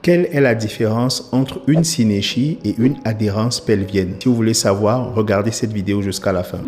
Quelle est la différence entre une synéchie et une adhérence pelvienne? Si vous voulez savoir, regardez cette vidéo jusqu'à la fin.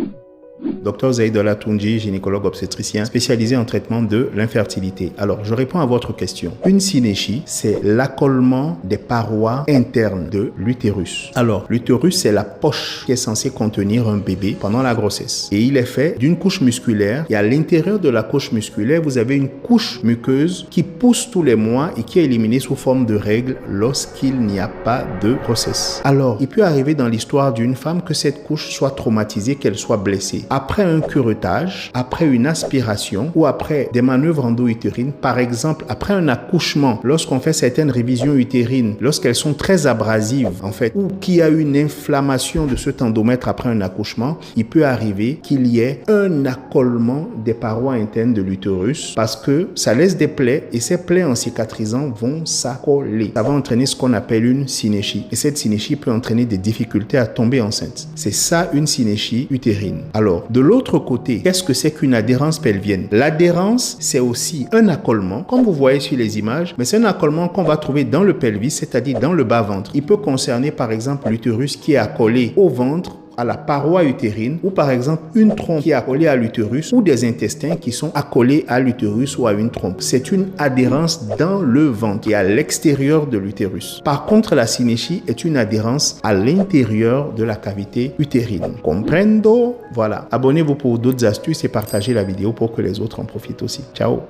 Dr Zaïdola Tounji, gynécologue obstétricien spécialisé en traitement de l'infertilité. Alors, je réponds à votre question. Une synéchie, c'est l'accollement des parois internes de l'utérus. Alors, l'utérus, c'est la poche qui est censée contenir un bébé pendant la grossesse. Et il est fait d'une couche musculaire. Et à l'intérieur de la couche musculaire, vous avez une couche muqueuse qui pousse tous les mois et qui est éliminée sous forme de règles lorsqu'il n'y a pas de grossesse. Alors, il peut arriver dans l'histoire d'une femme que cette couche soit traumatisée, qu'elle soit blessée. Après un curettage, après une aspiration ou après des manœuvres endo-utérines, par exemple après un accouchement, lorsqu'on fait certaines révisions utérines, lorsqu'elles sont très abrasives en fait, ou qu'il y a une inflammation de cet endomètre après un accouchement, il peut arriver qu'il y ait un accollement des parois internes de l'utérus parce que ça laisse des plaies et ces plaies en cicatrisant vont s'accoler. Ça va entraîner ce qu'on appelle une synéchie et cette synéchie peut entraîner des difficultés à tomber enceinte. C'est ça une synéchie utérine. Alors, de l'autre côté, qu'est-ce que c'est qu'une adhérence pelvienne? L'adhérence, c'est aussi un accollement, comme vous voyez sur les images, mais c'est un accollement qu'on va trouver dans le pelvis, c'est-à-dire dans le bas-ventre. Il peut concerner par exemple l'utérus qui est accolé au ventre, à la paroi utérine, ou par exemple une trompe qui est accolée à l'utérus, ou des intestins qui sont accolés à l'utérus ou à une trompe. C'est une adhérence dans le ventre et à l'extérieur de l'utérus. Par contre, la synéchie est une adhérence à l'intérieur de la cavité utérine. Comprendo? Voilà. Abonnez-vous pour d'autres astuces et partagez la vidéo pour que les autres en profitent aussi. Ciao!